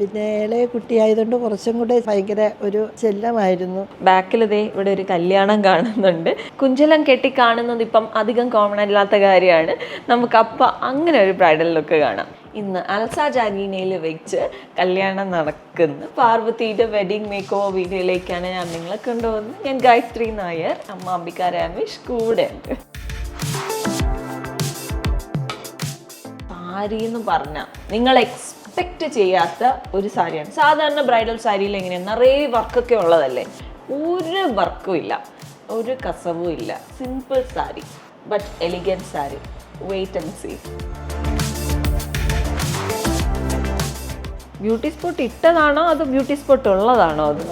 പിന്നെ ഇളയ കുട്ടിയായതുകൊണ്ട് കുറച്ചും കൂടെ ഭയങ്കര ഒരു ചെല്ലമായിരുന്നു. ബാക്കിൽ ഇതേ ഇവിടെ ഒരു കല്യാണം കാണുന്നുണ്ട്. കുഞ്ചലം കെട്ടി കാണുന്നത് ഇപ്പം അധികം കോമൺ അല്ലാത്ത കാര്യമാണ്. നമുക്ക് അപ്പം അങ്ങനെ ഒരു ബ്രൈഡൽ ലുക്ക് കാണാം. ഇന്ന് അൽസ ജാനീനയിൽ വെച്ച് കല്യാണം നടക്കുന്ന പാർവതിയുടെ വെഡിങ് മേക്ക് ഓവർ വീഡിയോയിലേക്കാണ് ഞാൻ നിങ്ങളെ കൊണ്ടുപോകുന്നത്. ഞാൻ ഗായത്രി നായർ, അമ്മ അംബിക രമേശ് കൂടെ ഉണ്ട്. സാരി എന്ന് പറഞ്ഞാൽ നിങ്ങൾ എക്സ്പെക്റ്റ് ചെയ്യാത്ത ഒരു സാരിയാണ്. സാധാരണ ബ്രൈഡൽ സാരിയിൽ എങ്ങനെയാണ് നിറയെ വർക്കൊക്കെ ഉള്ളതല്ലേ? ഒരു വർക്കും ഇല്ല, ഒരു കസവും ഇല്ല. Simple sari but elegant sari. Wait and see. Beauty spot ഇട്ടതാണോ അതോ ബ്യൂട്ടി സ്പോട്ട് ഉള്ളതാണോ? അത്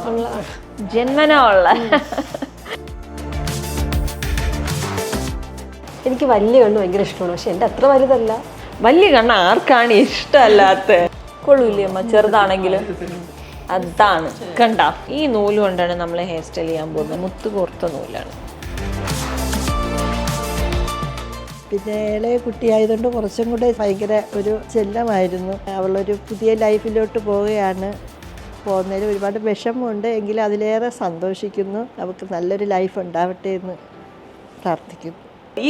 ജന്മന ഉള്ള. എനിക്ക് വലിയ കണ്ണ് ഭയങ്കര ഇഷ്ടമാണ്, പക്ഷെ എൻ്റെ അത്ര വലുതല്ല. വലിയ കണ്ണ് ആർക്കാണ് ഇഷ്ടമല്ലാത്ത? കൊള്ളൂല്ലേ അമ്മ ചെറുതാണെങ്കിലും? അതാണ് കണ്ട. ഈ നൂല് കൊണ്ടാണ് നമ്മൾ ഹെയർ സ്റ്റൈൽ ചെയ്യാൻ പോകുന്നത്. മുത്ത് കോർത്ത നൂലാണ്. പിന്നെ ഇളയ കുട്ടിയായതുകൊണ്ട് കുറച്ചും കൂടെ ഭയങ്കര ഒരു ചെല്ലമായിരുന്നു. അവളൊരു പുതിയ ലൈഫിലോട്ട് പോകുന്നതിൽ ഒരുപാട് വിഷമമുണ്ട്, എങ്കിലും അതിലേറെ സന്തോഷിക്കുന്നു. അവൾക്ക് നല്ലൊരു ലൈഫ് ഉണ്ടാവട്ടെ എന്ന് പ്രാർത്ഥിക്കുന്നു.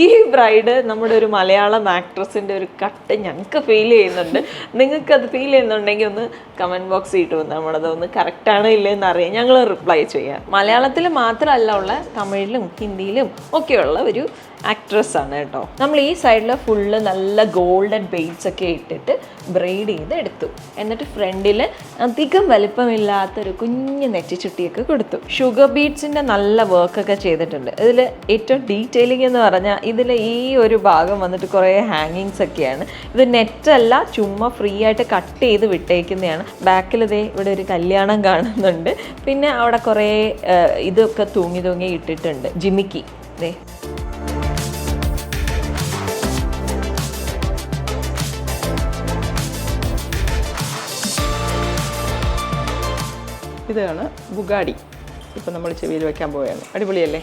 ഈ ബ്രൈഡ് നമ്മുടെ ഒരു മലയാളം ആക്ട്രസിൻ്റെ ഒരു കട്ട് ഞങ്ങൾക്ക് ഫീൽ ചെയ്യുന്നുണ്ട്. നിങ്ങൾക്കത് ഫീൽ ചെയ്യുന്നുണ്ടെങ്കിൽ ഒന്ന് കമൻറ്റ് ബോക്സിൽ ഇട്ടു. നമ്മളത് ഒന്ന് കറക്റ്റാണോ ഇല്ലെന്ന് അറിയാം, ഞങ്ങൾ റിപ്ലൈ ചെയ്യാം. മലയാളത്തിൽ മാത്രമല്ല ഉള്ള, തമിഴിലും ഹിന്ദിയിലും ഒക്കെയുള്ള ഒരു ആക്ട്രസ് ആണ് കേട്ടോ. നമ്മൾ ഈ സൈഡിൽ ഫുള്ള് നല്ല ഗോൾഡൻ ബെയ്ഡ്സ് ഒക്കെ ഇട്ടിട്ട് ബ്രെയ്ഡ് ചെയ്ത് എടുത്തു. എന്നിട്ട് ഫ്രണ്ടിൽ അധികം വലിപ്പമില്ലാത്തൊരു കുഞ്ഞ് നെറ്റിച്ചുട്ടിയൊക്കെ കൊടുത്തു. ഷുഗർ ബീഡ്സിൻ്റെ നല്ല വർക്കൊക്കെ ചെയ്തിട്ടുണ്ട്. ഇതിൽ ഏറ്റവും ഡീറ്റെയിലിംഗ് എന്ന് പറഞ്ഞാൽ ഇതിൽ ഈ ഒരു ഭാഗം വന്നിട്ട് കുറേ ഹാങ്ങിങ്സ് ഒക്കെയാണ്. ഇത് നെറ്റല്ല, ചുമ്മാ ഫ്രീ ആയിട്ട് കട്ട് ചെയ്ത് വിട്ടേക്കുന്നതാണ്. ബാക്കിൽ ഇതേ ഇവിടെ ഒരു കല്യാണം കാണുന്നുണ്ട്. പിന്നെ അവിടെ കുറേ ഇതൊക്കെ തൂങ്ങി ഇട്ടിട്ടുണ്ട്. ജിമിക്കി ദേ. ഇതാണ് ബുഗാഡി. ഇപ്പം നമ്മൾ ചെവിയിൽ വെക്കാൻ പോവുകയാണ്. അടിപൊളിയല്ലേ?